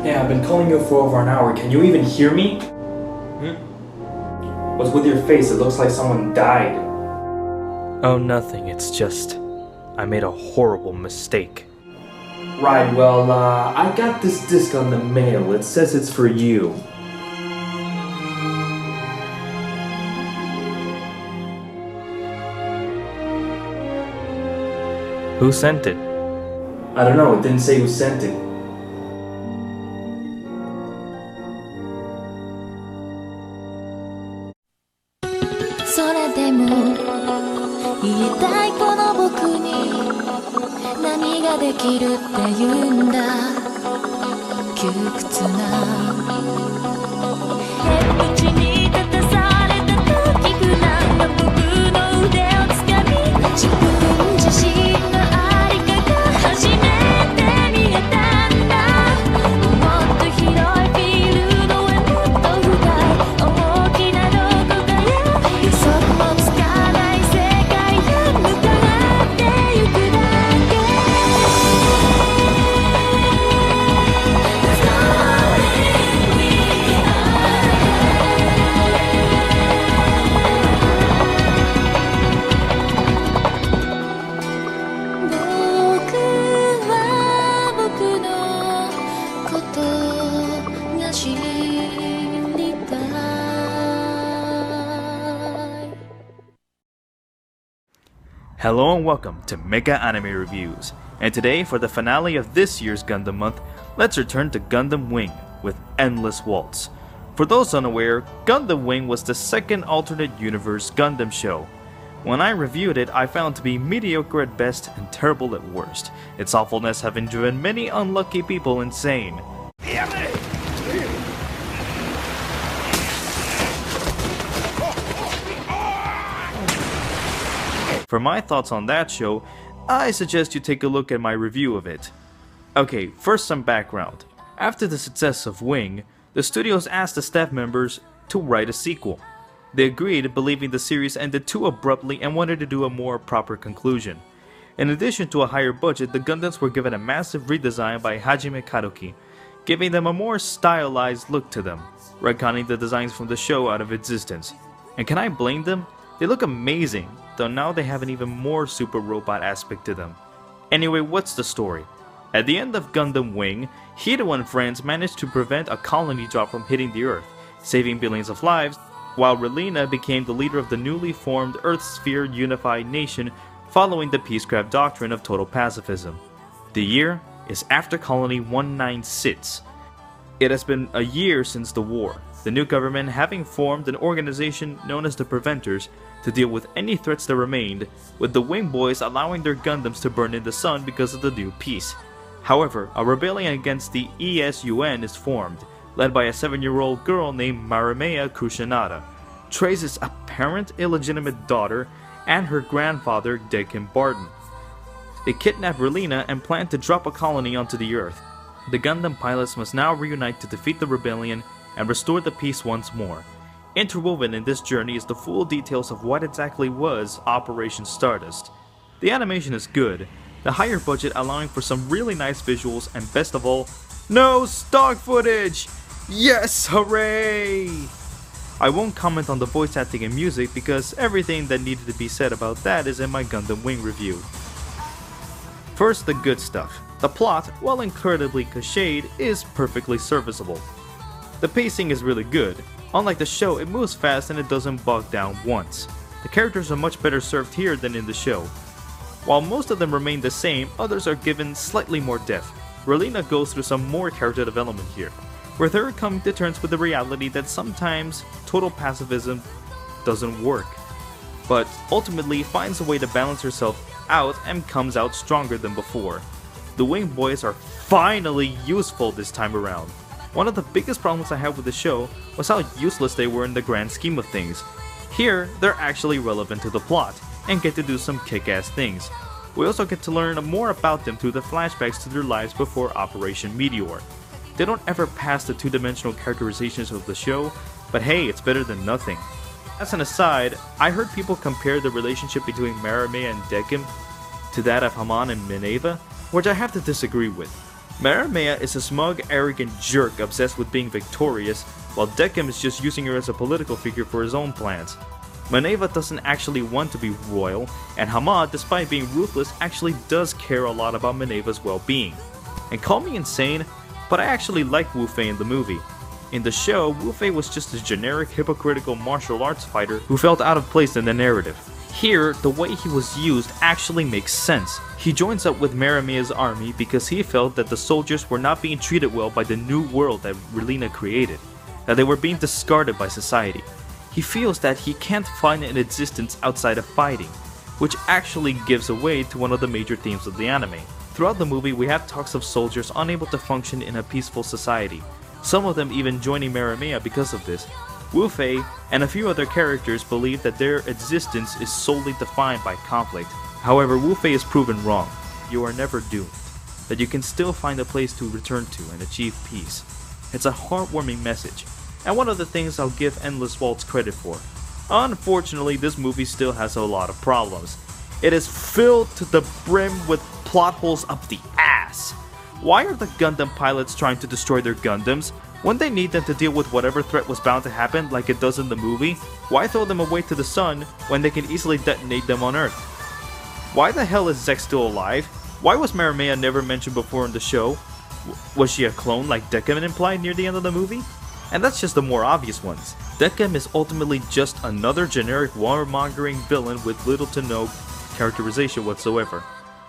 Hey, I've been calling you for over an hour. Can you even hear me? What's with your face? It looks like someone died. Oh, nothing. It's just... I made a horrible mistake. Right, well, I got this disc on the mail. It says it's for you. Who sent it? I don't know, it didn't say who sent it. Hello and welcome to Mecha Anime Reviews, and today for the finale of this year's Gundam month, let's return to Gundam Wing with Endless Waltz. For those unaware, Gundam Wing was the second alternate universe Gundam show. When I reviewed it, I found it to be mediocre at best and terrible at worst, its awfulness having driven many unlucky people insane. For my thoughts on that show, I suggest you take a look at my review of it. Okay, first some background. After the success of Wing, the studios asked the staff members to write a sequel. They agreed, believing the series ended too abruptly and wanted to do a more proper conclusion. In addition to a higher budget, the Gundams were given a massive redesign by Hajime Kadoki, giving them a more stylized look to them, retconning the designs from the show out of existence. And can I blame them? They look amazing, though now they have an even more super robot aspect to them. Anyway, what's the story? At the end of Gundam Wing, Hiro and friends managed to prevent a colony drop from hitting the Earth, saving billions of lives, while Relina became the leader of the newly formed Earth Sphere Unified Nation following the Peacecraft doctrine of total pacifism. The year is after Colony 196. It has been a year since the war, the new government having formed an organization known as the Preventers to deal with any threats that remained, with the Wing Boys allowing their Gundams to burn in the sun because of the new peace. However, a rebellion against the ESUN is formed, led by a 7-year-old girl named Marimea Kushinada, Trace's apparent illegitimate daughter, and her grandfather Dekin Barton. They kidnap Relina and plan to drop a colony onto the Earth. The Gundam pilots must now reunite to defeat the rebellion and restore the peace once more. Interwoven in this journey is the full details of what exactly was Operation Stardust. The animation is good, the higher budget allowing for some really nice visuals, and best of all, no stock footage! Yes, hooray! I won't comment on the voice acting and music because everything that needed to be said about that is in my Gundam Wing review. First, the good stuff. The plot, while incredibly cliched, is perfectly serviceable. The pacing is really good. Unlike the show, it moves fast and it doesn't bog down once. The characters are much better served here than in the show. While most of them remain the same, others are given slightly more depth. Relina goes through some more character development here, with her coming to terms with the reality that sometimes total pacifism doesn't work, but ultimately finds a way to balance herself out and comes out stronger than before. The Wing Boys are finally useful this time around. One of the biggest problems I had with the show was how useless they were in the grand scheme of things. Here, they're actually relevant to the plot, and get to do some kick-ass things. We also get to learn more about them through the flashbacks to their lives before Operation Meteor. They don't ever pass the two-dimensional characterizations of the show, but hey, it's better than nothing. As an aside, I heard people compare the relationship between Marimea and Dekim to that of Haman and Minerva, which I have to disagree with. Mecha is a smug, arrogant jerk obsessed with being victorious, while Decim is just using her as a political figure for his own plans. Minerva doesn't actually want to be royal, and Hamad, despite being ruthless, actually does care a lot about Minerva's well-being. And call me insane, but I actually like Wu Fei in the movie. In the show, Wu Fei was just a generic, hypocritical martial arts fighter who felt out of place in the narrative. Here, the way he was used actually makes sense. He joins up with Meramea's army because he felt that the soldiers were not being treated well by the new world that Relina created, that they were being discarded by society. He feels that he can't find an existence outside of fighting, which actually gives away to one of the major themes of the anime. Throughout the movie, we have talks of soldiers unable to function in a peaceful society, some of them even joining Meramea because of this. Wu Fei and a few other characters believe that their existence is solely defined by conflict. However, Wu Fei is proven wrong. You are never doomed, that you can still find a place to return to and achieve peace. It's a heartwarming message, and one of the things I'll give Endless Waltz credit for. Unfortunately, this movie still has a lot of problems. It is filled to the brim with plot holes up the ass. Why are the Gundam pilots trying to destroy their Gundams? When they need them to deal with whatever threat was bound to happen like it does in the movie, why throw them away to the sun when they can easily detonate them on Earth? Why the hell is Zek still alive? Why was Meramea never mentioned before in the show? Was she a clone like Decim implied near the end of the movie? And that's just the more obvious ones. Decim is ultimately just another generic warmongering villain with little to no characterization whatsoever.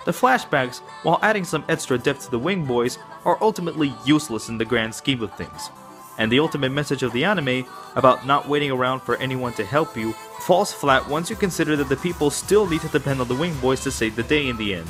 The flashbacks, while adding some extra depth to the Wing Boys, are ultimately useless in the grand scheme of things. And the ultimate message of the anime, about not waiting around for anyone to help you, falls flat once you consider that the people still need to depend on the Wing Boys to save the day in the end.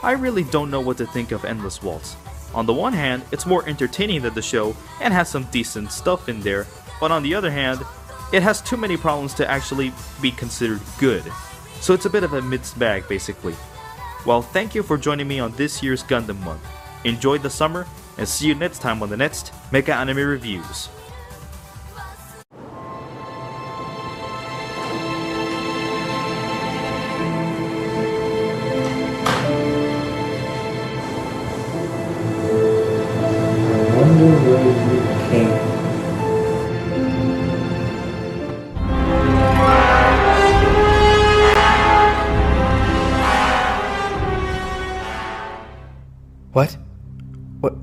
I really don't know what to think of Endless Waltz. On the one hand, it's more entertaining than the show and has some decent stuff in there, but on the other hand, it has too many problems to actually be considered good. So it's a bit of a mixed bag basically. Well, thank you for joining me on this year's Gundam month. Enjoy the summer, and see you next time on the next Mecha Anime Reviews.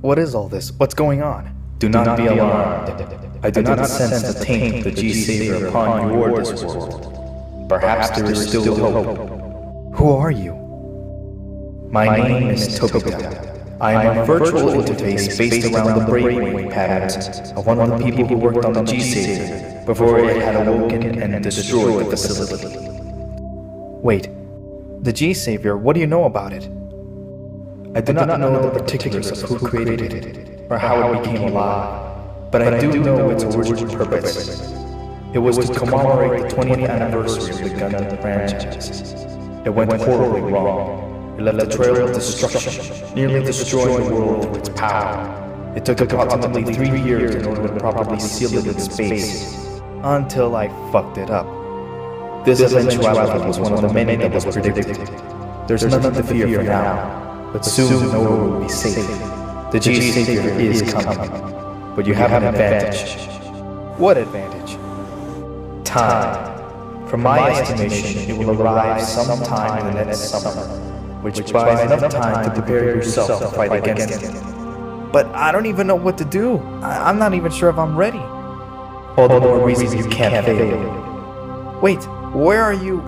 What is all this? What's going on? Do not be alarmed. I do not sense the taint of the G-Savior upon your this world. Perhaps there is still hope. Who are you? My name is Tobita. I am a virtual interface based around the brainwave patterns of one of the people who worked on the G-Savior before it had awoken and destroyed the facility. Wait, the G-Savior, what do you know about it? I do not know the particulars of who created it, or how it became alive, but I do know its original purpose. It was to commemorate the 20th anniversary of the Gundam franchise. It went horribly wrong. It left a trail of destruction, nearly destroying the world through its power. It took approximately 3 years in order to properly seal it in space, until I fucked it up. This eventuality was one of the many that was predicted. There's nothing to fear for now. But soon no one will be safe. The G-Savior is coming. But you have an advantage. What advantage? Time. From my estimation, it will arrive sometime in the next summer, which buys enough time to prepare yourself to fight against it. But I don't even know what to do. I'm not even sure if I'm ready. All the more reason you can't fail. Wait, where are you?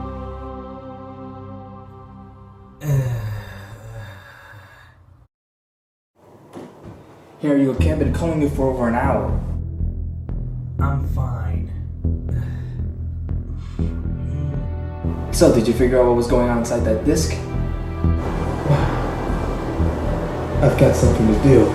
Here, you okay? I've been calling you for over an hour. I'm fine. So, did you figure out what was going on inside that disc? I've got something to do.